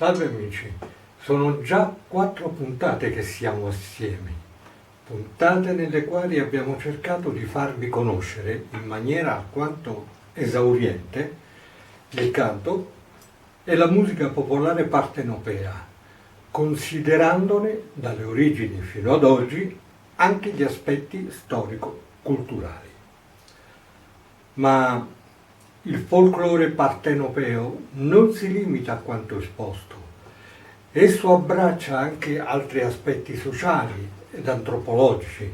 Salve amici, sono già 4 puntate che siamo assieme, puntate nelle quali abbiamo cercato di farvi conoscere in maniera alquanto esauriente il canto e la musica popolare partenopea, considerandone dalle origini fino ad oggi anche gli aspetti storico-culturali. Ma il folklore partenopeo non si limita a quanto esposto, esso abbraccia anche altri aspetti sociali ed antropologici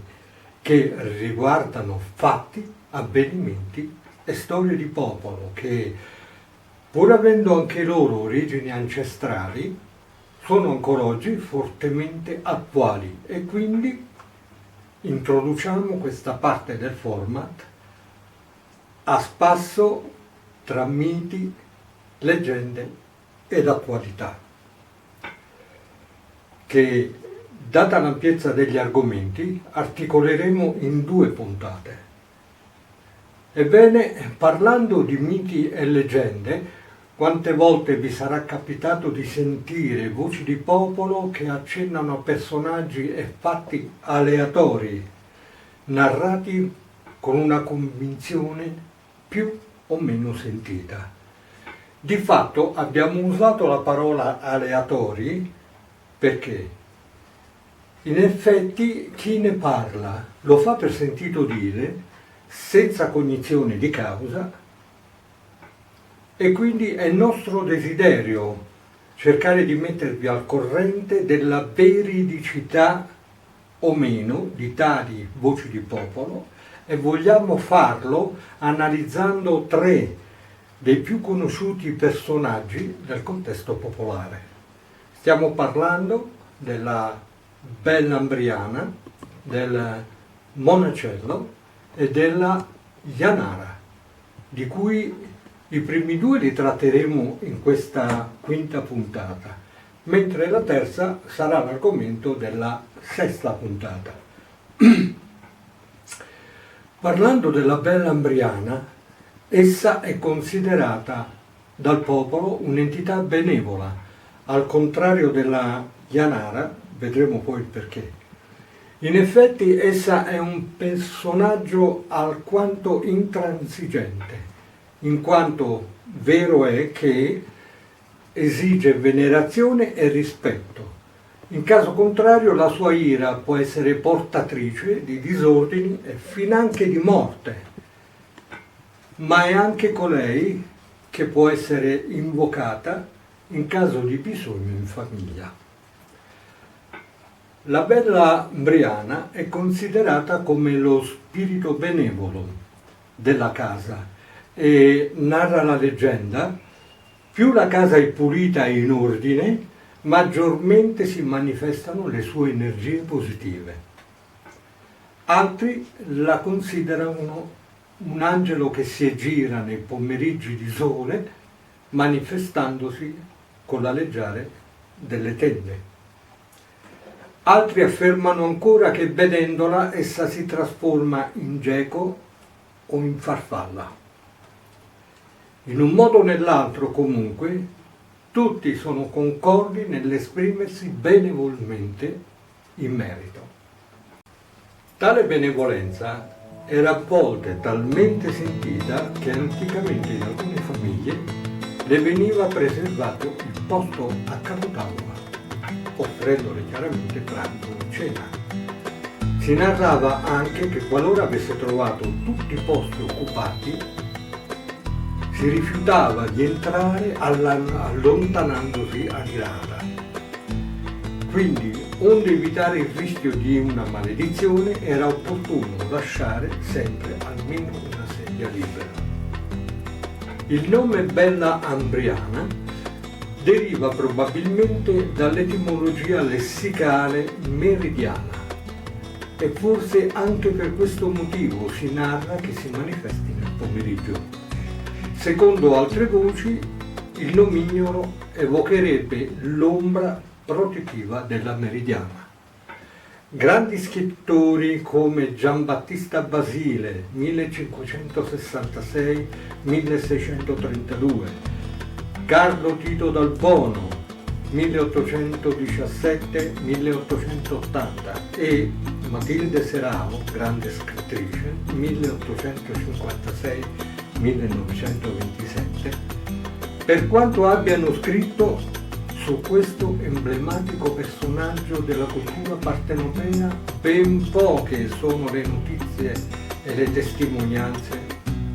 che riguardano fatti, avvenimenti e storie di popolo che, pur avendo anche loro origini ancestrali, sono ancora oggi fortemente attuali e quindi introduciamo questa parte del format a spasso tra miti, leggende ed attualità, che, data l'ampiezza degli argomenti, articoleremo in 2 puntate. Ebbene, parlando di miti e leggende, quante volte vi sarà capitato di sentire voci di popolo che accennano a personaggi e fatti aleatori, narrati con una convinzione più o meno sentita. Di fatto abbiamo usato la parola aleatori perché in effetti chi ne parla lo fa per sentito dire, senza cognizione di causa, e quindi è nostro desiderio cercare di mettervi al corrente della veridicità o meno di tali voci di popolo, e vogliamo farlo analizzando 3 dei più conosciuti personaggi del contesto popolare. Stiamo parlando della Bella Ambriana, del Monacello e della Janara, di cui i primi 2 li tratteremo in questa 5ª puntata, mentre la terza sarà l'argomento della 6ª puntata. Parlando della Bella Ambriana, essa è considerata dal popolo un'entità benevola, al contrario della Janara, vedremo poi il perché. In effetti essa è un personaggio alquanto intransigente, in quanto vero è che esige venerazione e rispetto. In caso contrario la sua ira può essere portatrice di disordini e finanche di morte, ma è anche colei che può essere invocata in caso di bisogno in famiglia. La Bella Ambriana è considerata come lo spirito benevolo della casa e, narra la leggenda, più la casa è pulita e in ordine, maggiormente si manifestano le sue energie positive. Altri la considerano un angelo che si aggira nei pomeriggi di sole, manifestandosi con l'aleggiare delle tende. Altri affermano ancora che vedendola essa si trasforma in geco o in farfalla. In un modo o nell'altro, comunque, tutti sono concordi nell'esprimersi benevolmente in merito. Tale benevolenza era a volte talmente sentita che anticamente in alcune famiglie le veniva preservato il posto a capotavola, offrendole chiaramente pranzo e cena. Si narrava anche che qualora avesse trovato tutti i posti occupati, si rifiutava di entrare allontanandosi a tirata. Quindi, onde evitare il rischio di una maledizione, era opportuno lasciare sempre almeno una sedia libera. Il nome Bella Ambriana deriva probabilmente dall'etimologia lessicale meridiana e forse anche per questo motivo si narra che si manifesti nel pomeriggio. Secondo altre voci, il nomignolo evocherebbe l'ombra protettiva della meridiana. Grandi scrittori come Giambattista Basile, 1566-1632, Carlo Tito Dal Bono, 1817-1880 e Matilde Serao, grande scrittrice, 1856-1927, per quanto abbiano scritto su questo emblematico personaggio della cultura partenopea, ben poche sono le notizie e le testimonianze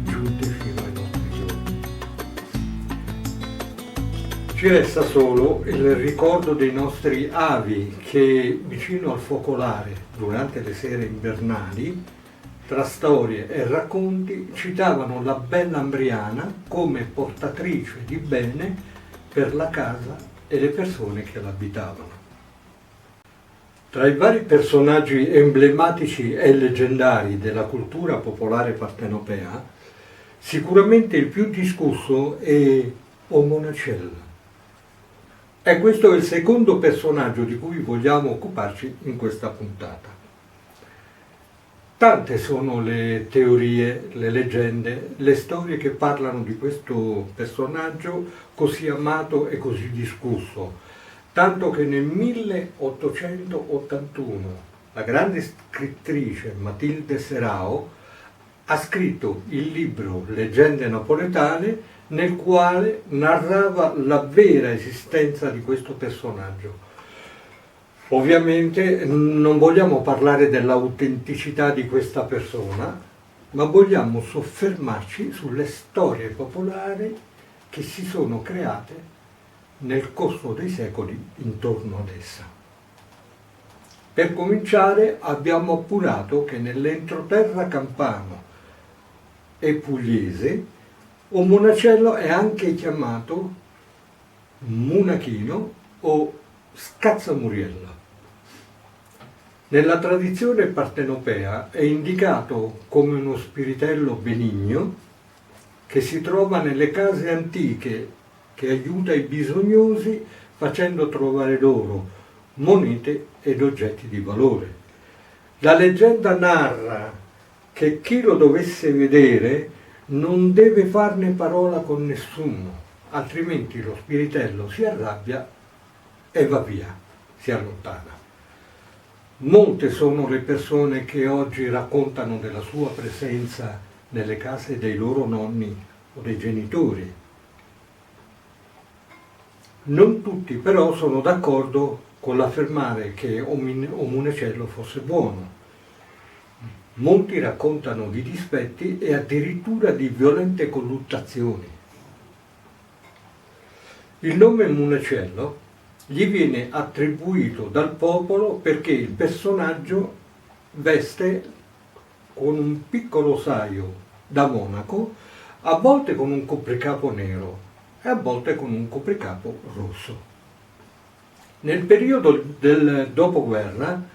giunte fino ai nostri giorni. Ci resta solo il ricordo dei nostri avi che, vicino al focolare, durante le sere invernali, tra storie e racconti, citavano la bella Ambriana come portatrice di bene per la casa e le persone che l'abitavano. Tra i vari personaggi emblematici e leggendari della cultura popolare partenopea, sicuramente il più discusso è Omonacella. E questo è il secondo personaggio di cui vogliamo occuparci in questa puntata. Tante sono le teorie, le leggende, le storie che parlano di questo personaggio così amato e così discusso, tanto che nel 1881 la grande scrittrice Matilde Serao ha scritto il libro Leggende napoletane, nel quale narrava la vera esistenza di questo personaggio. Ovviamente non vogliamo parlare dell'autenticità di questa persona, ma vogliamo soffermarci sulle storie popolari che si sono create nel corso dei secoli intorno ad essa. Per cominciare abbiamo appurato che nell'entroterra campano e pugliese Omonacello è anche chiamato Munachino o Scazzamuriello. Nella tradizione partenopea è indicato come uno spiritello benigno che si trova nelle case antiche, che aiuta i bisognosi facendo trovare loro monete ed oggetti di valore. La leggenda narra che chi lo dovesse vedere non deve farne parola con nessuno, altrimenti lo spiritello si arrabbia e va via, si allontana. Molte sono le persone che oggi raccontano della sua presenza nelle case dei loro nonni o dei genitori. Non tutti però sono d'accordo con l'affermare che Omonacello fosse buono. Molti raccontano di dispetti e addirittura di violente colluttazioni. Il nome Omonacello gli viene attribuito dal popolo perché il personaggio veste con un piccolo saio da monaco, a volte con un copricapo nero e a volte con un copricapo rosso. Nel periodo del dopoguerra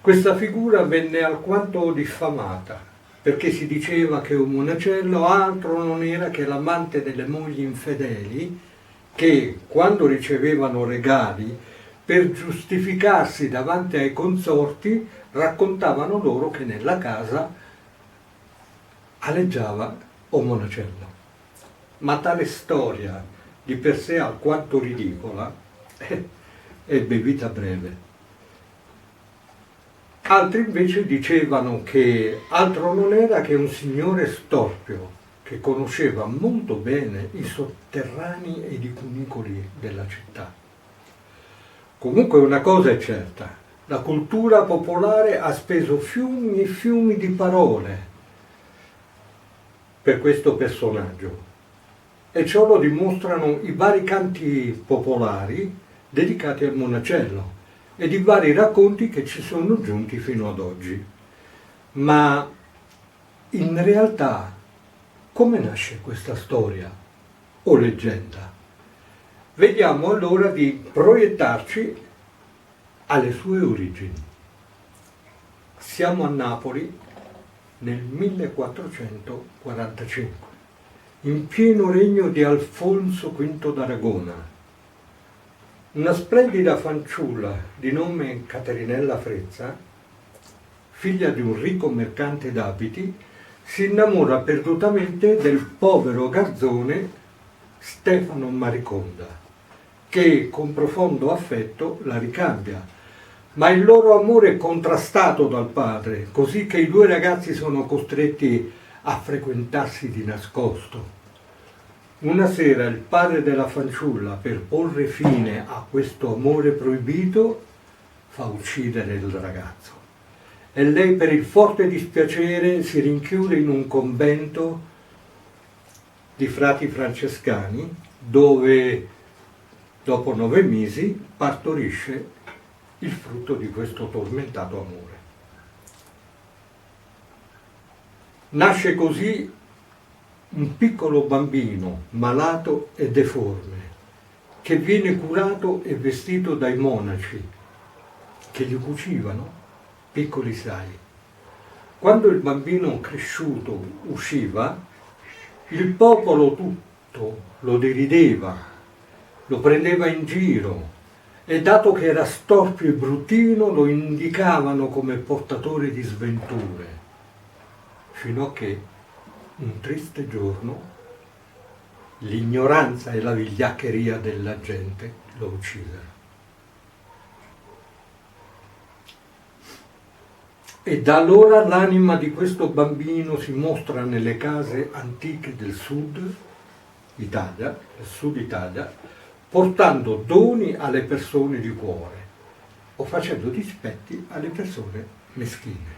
questa figura venne alquanto diffamata, perché si diceva che Omonacello altro non era che l'amante delle mogli infedeli che, quando ricevevano regali, per giustificarsi davanti ai consorti, raccontavano loro che nella casa aleggiava Omonacello. Ma tale storia, di per sé alquanto ridicola, ebbe vita breve. Altri invece dicevano che altro non era che un signore storpio che conosceva molto bene i sotterranei ed i cunicoli della città. Comunque una cosa è certa, la cultura popolare ha speso fiumi e fiumi di parole per questo personaggio e ciò lo dimostrano i vari canti popolari dedicati al Monacello ed i vari racconti che ci sono giunti fino ad oggi. Ma in realtà come nasce questa storia o leggenda? Vediamo allora di proiettarci alle sue origini. Siamo a Napoli nel 1445, in pieno regno di Alfonso V d'Aragona. Una splendida fanciulla di nome Caterinella Frezza, figlia di un ricco mercante d'abiti, si innamora perdutamente del povero garzone Stefano Mariconda, che con profondo affetto la ricambia, ma il loro amore è contrastato dal padre, così che i due ragazzi sono costretti a frequentarsi di nascosto. Una sera il padre della fanciulla, per porre fine a questo amore proibito, fa uccidere il ragazzo e lei, per il forte dispiacere, si rinchiude in un convento di frati francescani, dove dopo 9 mesi partorisce il frutto di questo tormentato amore. Nasce così un piccolo bambino malato e deforme, che viene curato e vestito dai monaci, che gli cucivano piccoli sai. Quando il bambino cresciuto usciva, il popolo tutto lo derideva, lo prendeva in giro e, dato che era storpio e bruttino, lo indicavano come portatore di sventure, fino a che un triste giorno l'ignoranza e la vigliaccheria della gente lo uccisero. E da allora l'anima di questo bambino si mostra nelle case antiche del Sud Italia, portando doni alle persone di cuore o facendo dispetti alle persone meschine.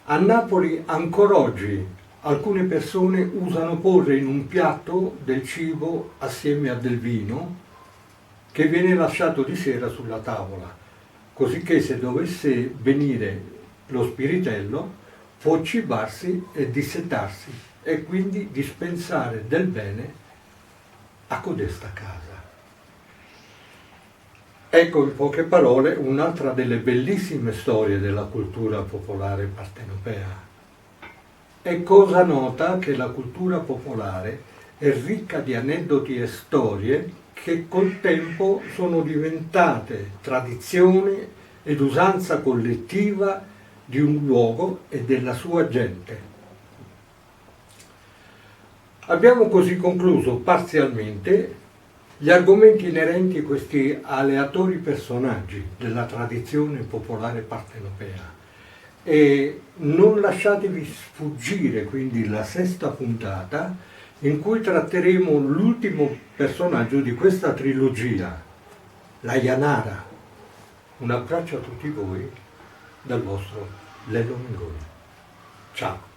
A Napoli ancora oggi alcune persone usano porre in un piatto del cibo assieme a del vino che viene lasciato di sera sulla tavola, così che se dovesse venire lo spiritello può cibarsi e dissetarsi e quindi dispensare del bene a codesta casa. Ecco, in poche parole, un'altra delle bellissime storie della cultura popolare partenopea. È cosa nota che la cultura popolare è ricca di aneddoti e storie che col tempo sono diventate tradizione ed usanza collettiva di un luogo e della sua gente. Abbiamo così concluso parzialmente gli argomenti inerenti a questi aleatori personaggi della tradizione popolare partenopea e non lasciatevi sfuggire quindi la 6ª puntata, in cui tratteremo l'ultimo personaggio di questa trilogia, la Janara. Un abbraccio a tutti voi dal vostro Lello Mengoni. Ciao!